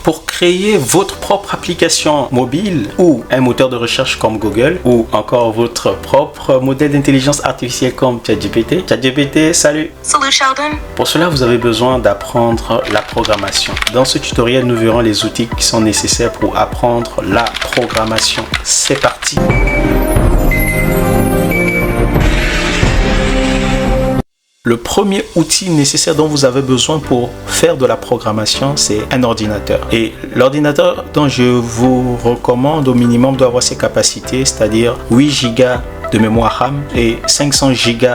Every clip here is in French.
Pour créer votre propre application mobile ou un moteur de recherche comme Google ou encore votre propre modèle d'intelligence artificielle comme ChatGPT. ChatGPT, salut! Salut Sheldon! Pour cela, vous avez besoin d'apprendre la programmation. Dans ce tutoriel, nous verrons les outils qui sont nécessaires pour apprendre la programmation. C'est parti! Le premier outil nécessaire dont vous avez besoin pour faire de la programmation, c'est un ordinateur. Et l'ordinateur dont je vous recommande au minimum doit avoir ses capacités, c'est-à-dire 8 Go de mémoire RAM et 500 Go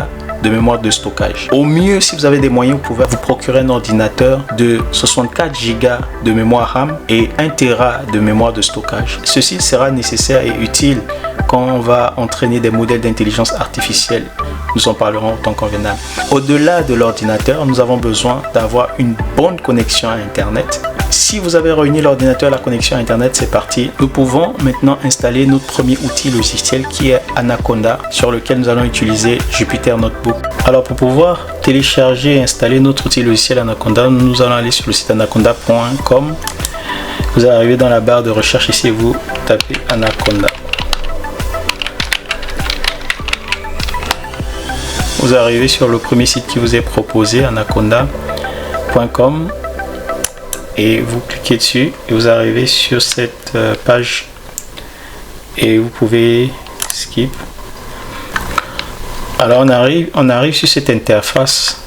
de mémoire de stockage. Au mieux, si vous avez des moyens, vous pouvez vous procurer un ordinateur de 64 Go de mémoire RAM et 1 Tera de mémoire de stockage. Ceci sera nécessaire et utile quand on va entraîner des modèles d'intelligence artificielle. Nous en parlerons autant convenable. Au-delà de l'ordinateur, nous avons besoin d'avoir une bonne connexion à Internet. Si vous avez réuni l'ordinateur et la connexion à Internet, c'est parti. Nous pouvons maintenant installer notre premier outil logiciel qui est Anaconda, sur lequel nous allons utiliser Jupyter Notebook. Alors pour pouvoir télécharger et installer notre outil logiciel Anaconda, nous allons aller sur le site anaconda.com. Vous arrivez dans la barre de recherche ici et vous tapez Anaconda. Vous arrivez sur le premier site qui vous est proposé, anaconda.com, et vous cliquez dessus et vous arrivez sur cette page et vous pouvez skip. Alors on arrive sur cette interface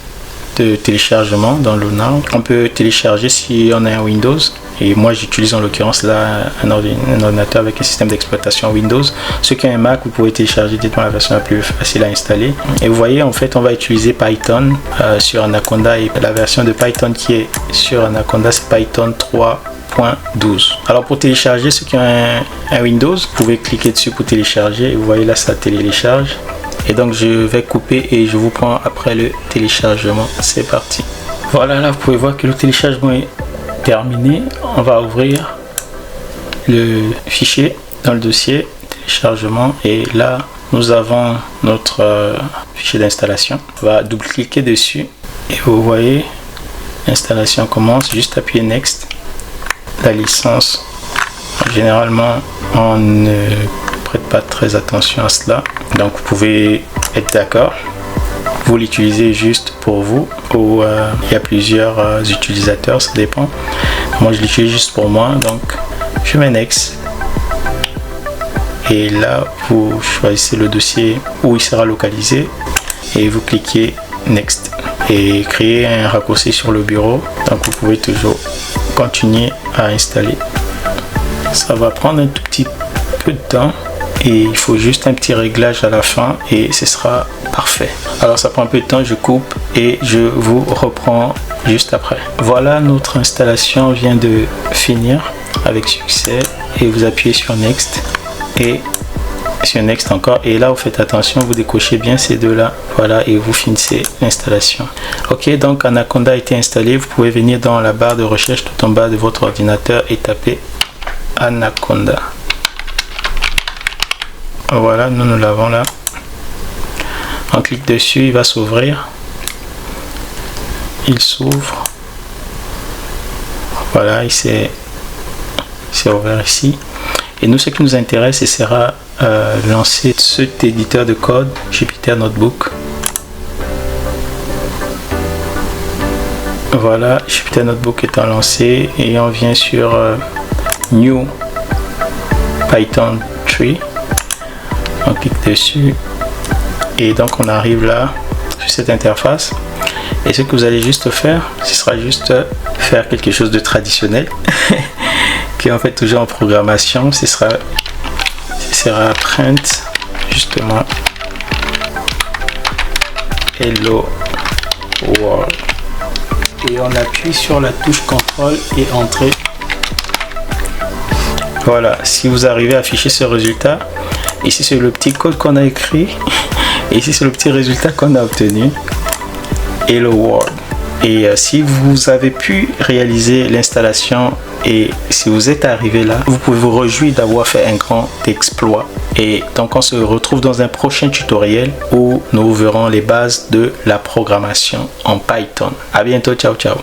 de téléchargement dans Luna. On peut télécharger si on a un Windows, et moi j'utilise en l'occurrence là un ordinateur avec un système d'exploitation Windows. Ceux qui ont un Mac, vous pouvez télécharger directement la version la plus facile à installer. Et vous voyez, en fait on va utiliser Python sur Anaconda, et la version de Python qui est sur Anaconda c'est Python 3.12. Alors pour télécharger, ceux qui ont un Windows, vous pouvez cliquer dessus pour télécharger, et vous voyez là ça télécharge. Et donc je vais couper et je vous prends après le téléchargement. C'est parti. Voilà, là vous pouvez voir que le téléchargement est terminé. On va ouvrir le fichier dans le dossier téléchargement, et là nous avons notre fichier d'installation. On va double-cliquer dessus et vous voyez l'installation commence. Juste appuyer Next. La licence, généralement on ne prête pas très attention à cela, donc vous pouvez être d'accord. Vous l'utilisez juste pour vous, ou il y a plusieurs utilisateurs, ça dépend. Moi je l'utilise juste pour moi, donc je mets Next, et là vous choisissez le dossier où il sera localisé et vous cliquez Next et créer un raccourci sur le bureau. Donc vous pouvez toujours continuer à installer. Ça va prendre un tout petit peu de temps et il faut juste un petit réglage à la fin et ce sera parfait. Alors ça prend un peu de temps, je coupe et je vous reprends juste après. Voilà, notre installation vient de finir avec succès, et vous appuyez sur Next et sur Next encore, et là vous faites attention, vous décochez bien ces deux là, voilà, et vous finissez l'installation. Ok, donc Anaconda a été installé. Vous pouvez venir dans la barre de recherche tout en bas de votre ordinateur et taper Anaconda. Voilà, nous l'avons là. On clique dessus, il va s'ouvrir. Il s'ouvre. Voilà, il s'est ouvert ici. Et nous, ce qui nous intéresse, ce sera lancer cet éditeur de code Jupyter Notebook. Voilà, Jupyter Notebook étant lancé, et on vient sur New Python 3. On clique dessus et donc on arrive là sur cette interface, et ce que vous allez juste faire, ce sera juste faire quelque chose de traditionnel qui est en fait toujours en programmation. Ce sera print justement hello world, et on appuie sur la touche contrôle et entrée. Voilà, si vous arrivez à afficher ce résultat, ici c'est le petit code qu'on a écrit, et ici c'est le petit résultat qu'on a obtenu. Hello World. Et si vous avez pu réaliser l'installation et si vous êtes arrivé là, vous pouvez vous réjouir d'avoir fait un grand exploit. Et donc on se retrouve dans un prochain tutoriel où nous verrons les bases de la programmation en Python. À bientôt, ciao ciao.